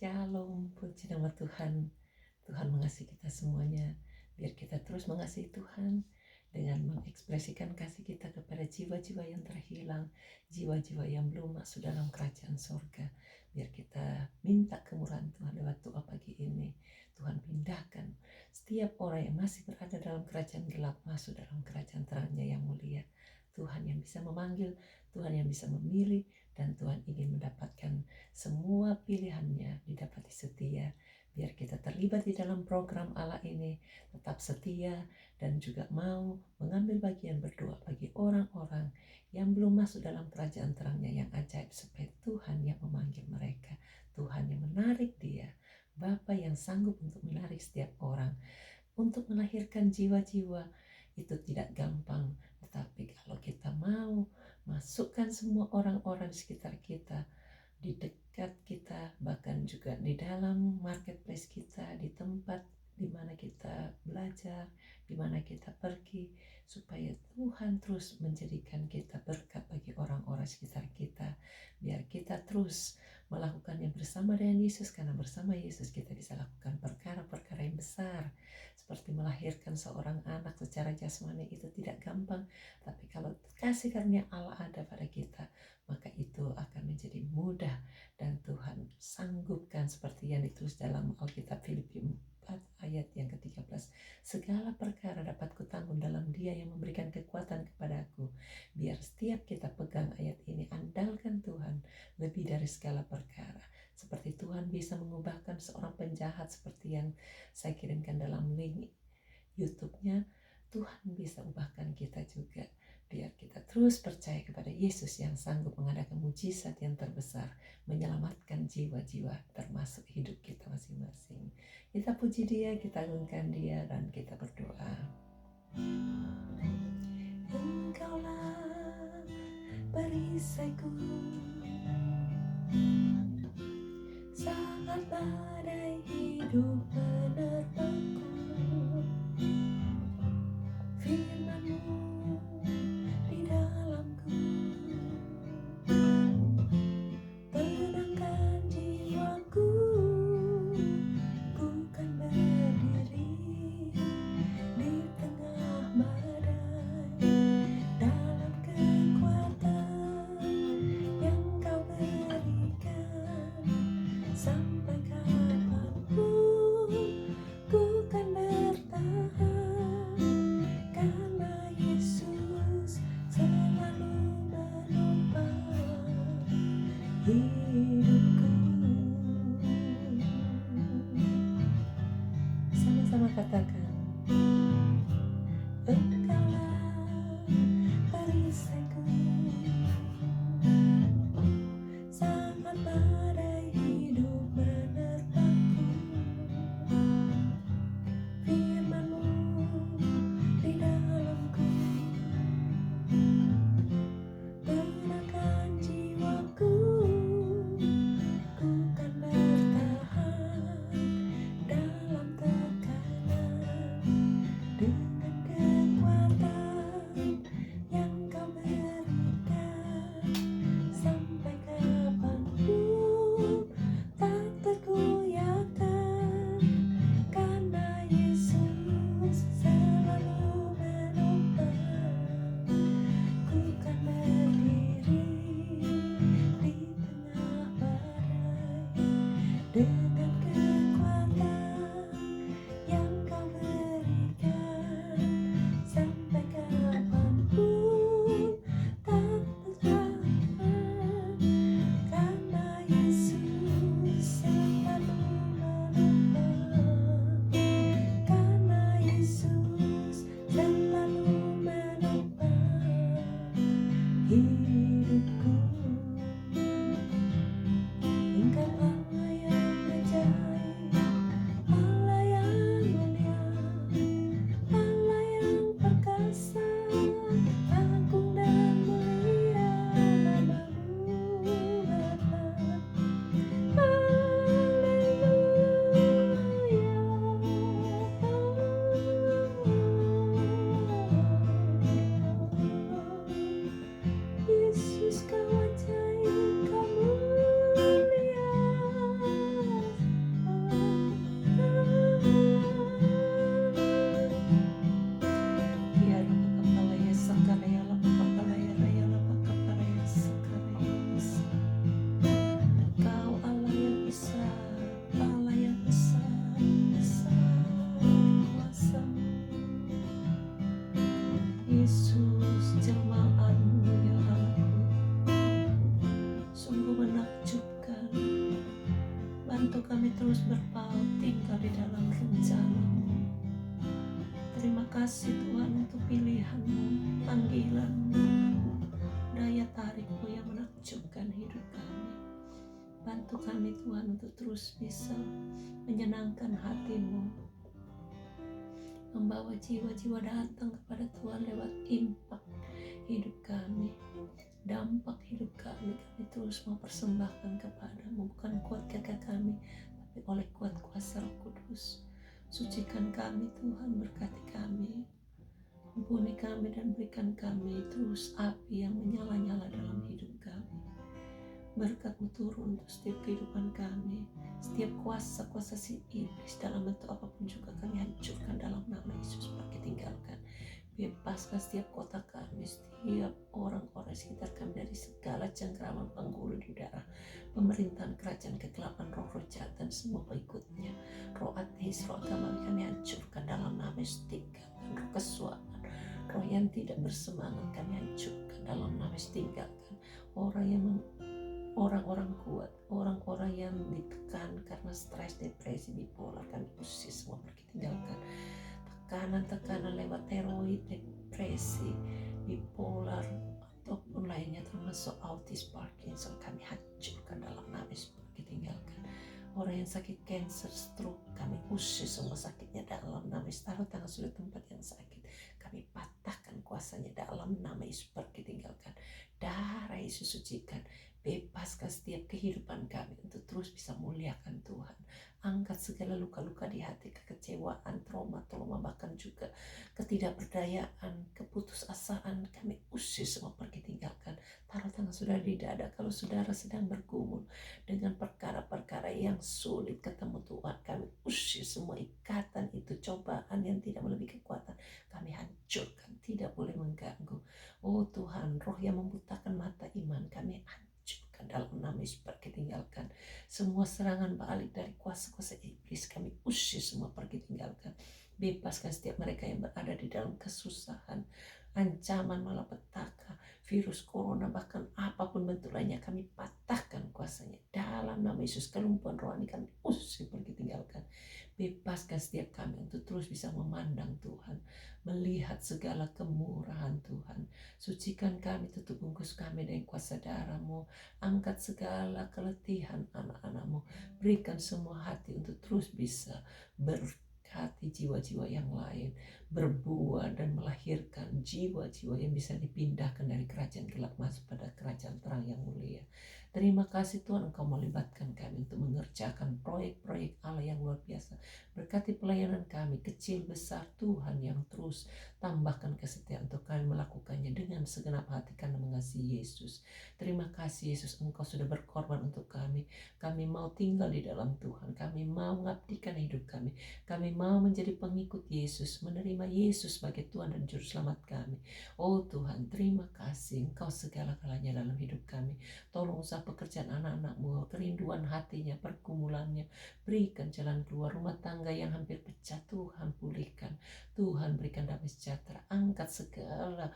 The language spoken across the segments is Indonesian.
Shalom, puji nama Tuhan. Tuhan mengasihi kita semuanya. Biar kita terus mengasihi Tuhan dengan mengekspresikan kasih kita kepada jiwa-jiwa yang terhilang, jiwa-jiwa yang belum masuk dalam kerajaan surga. Biar kita minta kemurahan Tuhan lewat doa pagi ini. Tuhan pindahkan setiap orang yang masih berada dalam kerajaan gelap masuk dalam kerajaan terangnya yang mulia. Tuhan yang bisa memanggil, Tuhan yang bisa memilih, dan Tuhan ingin mendapatkan semua pilihannya didapati setia. Biar kita terlibat di dalam program Allah ini, tetap setia dan juga mau mengambil bagian berdoa bagi orang-orang yang belum masuk dalam kerajaan terangnya yang ajaib, supaya Tuhan yang memanggil mereka, Tuhan yang menarik dia, Bapa yang sanggup untuk menarik setiap orang, untuk melahirkan jiwa-jiwa. Itu tidak gampang, tetapi kalau kita mau masukkan semua orang-orang di sekitar kita, di dekat kita, bahkan juga di dalam marketplace kita, di tempat di mana kita belajar, di mana kita pergi, supaya Tuhan terus menjadikan kita berkat bagi orang-orang sekitar kita. Biar kita terus melakukannya bersama dengan Yesus, karena bersama Yesus kita bisa lakukan perkara-perkara yang besar, seperti melahirkan seorang anak secara jasmani. Itu tidak gampang, tapi kalau kasih karunia Allah ada pada kita, maka itu akan menjadi mudah, dan Tuhan sanggupkan seperti yang ditulis dalam Alkitab Filipi 4 ayat yang ke-13. Segala perkara dapat kutanggung dalam Dia yang memberikan kekuatan kepadaku. Biar setiap kita pegang ayat ini, andalkan Tuhan lebih dari segala perkara. Seperti Tuhan bisa mengubahkan seorang penjahat seperti yang saya kirimkan dalam link YouTube-nya, Tuhan bisa ubahkan kita juga. Biar kita terus percaya kepada Yesus yang sanggup mengadakan mujizat yang terbesar, menyelamatkan jiwa-jiwa termasuk hidup kita masing-masing. Kita puji Dia, kita agungkan Dia, dan kita berdoa. Engkaulah perisaiku saat badai hidup menerpaku. Firman-Mu di dalamku tenangkan jiwaku, bukan berdiri di tengah badai, dalam kekuatan yang Kau berikan. Sampai kapanpun ku kan bertahan, karena Yesus selalu menopang hidupku. Sama-sama katakan, Engkaulah perisaiku saat badai hidup menerpaku. Firman-Mu di dalamku tenangkan jiwaku, ku kan bertahan dalam tekanan, Bantu kami terus berpaut tinggal di dalam rencana-Mu. Terima kasih Tuhan untuk pilihan-Mu, panggilan-Mu, daya tarik-Mu yang menakjubkan hidup kami. Bantu kami Tuhan untuk terus bisa menyenangkan hati-Mu, membawa jiwa-jiwa datang kepada Tuhan lewat impak hidup kami, dampak hidup kami terus mau persembahkan kepada-Mu, bukan kuat gagah kami, tapi oleh kuat kuasa Roh Kudus. Sucikan kami Tuhan, berkati kami, ampuni kami dan berikan kami terus api yang menyala-nyala dalam hidup kami. Berkat-Mu turun untuk setiap kehidupan kami, setiap kuasa-kuasa si iblis dalam bentuk apapun juga kami hancurkan dalam nama Yesus, pergi tinggalkan. Bebaskan setiap kota kami, setiap orang-orang sekitar kami dari segala cengkraman penghulu di udara, pemerintahan kerajaan kegelapan, roh-roh jahat dan semua pengikutnya. Roh ateis, roh agama kami hancurkan dalam nama Yesus, tinggalkan. Roh kesuapan, roh yang tidak bersemangat kami hancurkan dalam nama Yesus, tinggalkan. Orang-orang kuat, orang-orang yang ditekan karena stres, depresi, bipolar, kami usir semua, pergi tinggalkan. Tekanan-tekanan lewat tiroid, depresi, bipolar, ataupun lainnya termasuk autis, Parkinson, kami hancurkan dalam nama Yesus, pergi tinggalkan. Orang yang sakit cancer, stroke, kami usir semua sakitnya dalam nama Yesus. Taruh tangan sudah tempat yang sakit, kami patahkan kuasanya dalam nama Yesus, pergi tinggalkan. Darah Yesus sucikan, bebaskan setiap kehidupan kami untuk terus bisa muliakan Tuhan. Angkat segala luka-luka di hati, kekecewaan, trauma, bahkan juga ketidakberdayaan, keputusasaan, kami usir semua, pergi tinggalkan. Taruh tangan saudara di dada kalau saudara sedang bergumul dengan perkara-perkara yang sulit ketemu Tuhan, kami usir semua ikatan itu, cobaan yang tidak melebihi kekuatan, kami hancurkan, tidak boleh mengganggu. Oh Tuhan, roh yang membutakan mata iman, kami hancurkan dalam nama Yesus, pergi tinggalkan. Semua serangan balik dari kuasa-kuasa iblis, kami usir semua, pergi tinggalkan. Bebaskan setiap mereka yang berada di dalam kesusahan, ancaman, malapetaka, virus corona, bahkan apapun bentuk lainnya, kami patahkan kuasanya dalam nama Yesus. Kelumpuhan rohani kami usir, pergi tinggalkan. Bebaskan setiap kami untuk terus bisa memandang Tuhan, melihat segala kemurahan Tuhan. Sucikan kami, tutup bungkus kami dengan kuasa darah-Mu. Angkat segala keletihan anak-anak-Mu. Berikan semua hati untuk terus bisa berkati jiwa-jiwa yang lain, berbuah dan melahirkan jiwa-jiwa yang bisa dipindahkan dari kerajaan gelap masuk pada kerajaan terang yang mulia. Terima kasih Tuhan, Engkau melibatkan kami untuk mengerjakan proyek-proyek Allah yang luar biasa. Berkati pelayanan kami, kecil besar Tuhan, yang terus tambahkan kesetiaan untuk kami melakukannya dengan segenap hati karena mengasihi Yesus. Terima kasih Yesus, Engkau sudah berkorban untuk kami. Kami mau tinggal di dalam Tuhan, kami mau mengabdikan hidup kami. Kami mau menjadi pengikut Yesus, menerima Yesus sebagai Tuhan dan Juru Selamat kami. Oh Tuhan, terima kasih, Engkau segala-galanya dalam hidup kami. Tolong usaha pekerjaan anak-anak-Mu, kerinduan hatinya, pergumulannya, berikan jalan keluar. Rumah tangga yang hampir pecah, Tuhan pulihkan. Tuhan berikan damai sejahtera. Angkat segala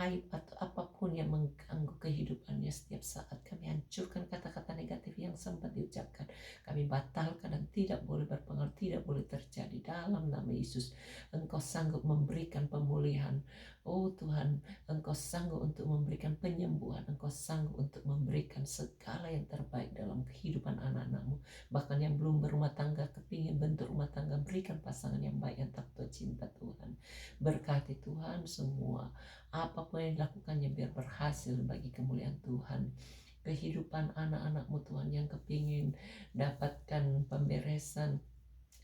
aib atau apapun yang mengganggu kehidupannya setiap saat. Kami hancurkan kata-kata negatif yang sempat diucapkan. Kami batalkan dan tidak boleh berpengaruh, tidak boleh terjadi dalam nama Yesus. Engkau sanggup memberikan pemulihan. Oh Tuhan, Engkau sanggup untuk memberikan penyembuhan. Engkau sanggup untuk memberikan segala yang terbaik dalam kehidupan anak-anak-Mu. Bahkan yang belum berumah tangga, kepingin bentuk rumah tangga, berikan pasangan yang baik, yang takut cinta Tuhan. Berkati Tuhan semua, apapun yang dilakukannya biar berhasil bagi kemuliaan Tuhan. Kehidupan anak-anak-Mu Tuhan yang kepingin dapatkan pemberesan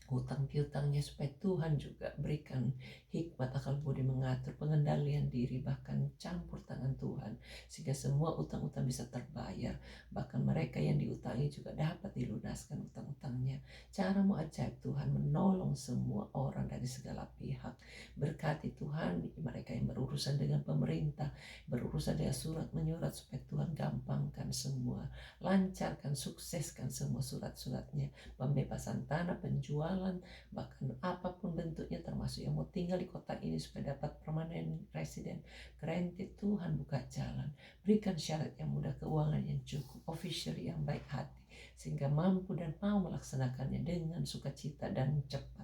hutang piutangnya, supaya Tuhan juga berikan hikmat, akal budi mengatur, pengendalian diri, bahkan campur tangan Tuhan, sehingga semua utang-utang bisa terbayar. Bahkan mereka yang diutangi juga dapat dilunaskan utang-utangnya. Cara-Mu ajaib Tuhan, menolong semua orang dari segala pihak. Berkati Tuhan mereka yang berurusan dengan pemerintah, berurusan dengan surat menyurat, supaya Tuhan gampangkan semua, lancarkan, sukseskan semua surat-suratnya, pembebasan tanah, penjualan, bahkan apapun bentuknya, termasuk yang mau tinggal di kota ini supaya dapat permanen resident granted. Tuhan buka jalan, berikan syarat yang mudah, keuangan yang cukup, official yang baik hati, sehingga mampu dan mau melaksanakannya dengan sukacita dan cepat.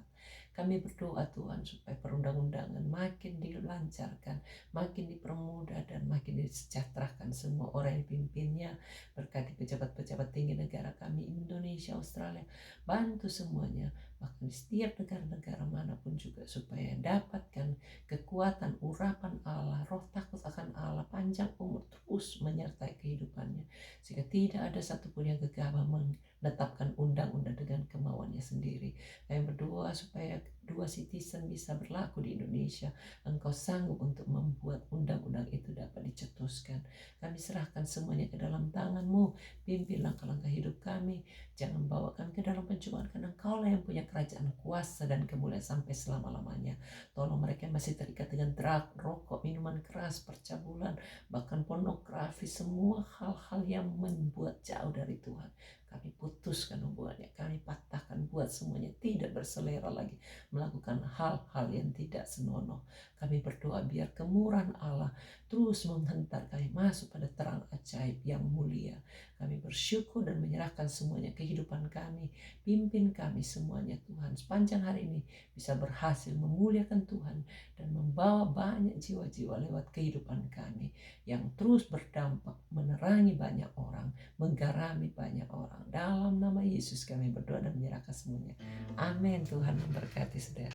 Kami berdoa Tuhan supaya perundang-undangan makin dilancarkan, makin dipermudah dan makin disejahterakan semua orang yang dipimpinnya. Berkati pejabat-pejabat tinggi negara kami Indonesia, Australia, bantu semuanya, bahkan di setiap negara-negara manapun juga, supaya dapatkan kekuatan urapan Allah, roh takut akan Allah, panjang umur terus menyertai kehidupannya, sehingga tidak ada satupun yang gegabah menetapkan undang-undang dengan kemauannya sendiri. Kami berdoa supaya dua citizen bisa berlaku di Indonesia. Engkau sanggup untuk membuat undang-undang itu dapat dicetuskan. Kami serahkan semuanya ke dalam tangan-Mu. Pimpin langkah-langkah hidup kami. Jangan bawa kami ke dalam pencobaan, karena Engkaulah yang punya kerajaan kuasa dan kemuliaan sampai selama-lamanya. Tolong mereka yang masih terikat dengan drug, rokok, minuman keras, percabulan, bahkan pornografi, semua hal-hal yang membuat jauh dari Tuhan. Kami putuskan hubungannya, kami patahkan, buat semuanya tidak berselera lagi melakukan hal-hal yang tidak senonoh. Kami berdoa biar kemurahan Allah terus menghantar kami masuk pada terang ajaib yang mulia. Kami bersyukur dan menyerahkan semuanya kehidupan kami. Pimpin kami semuanya Tuhan, sepanjang hari ini bisa berhasil memuliakan Tuhan dan membawa banyak jiwa-jiwa lewat kehidupan kami yang terus berdampak, menerangi banyak orang, menggarami banyak orang. Dalam nama Yesus kami berdoa dan menyerahkan semuanya. Amin. Tuhan memberkati saudara.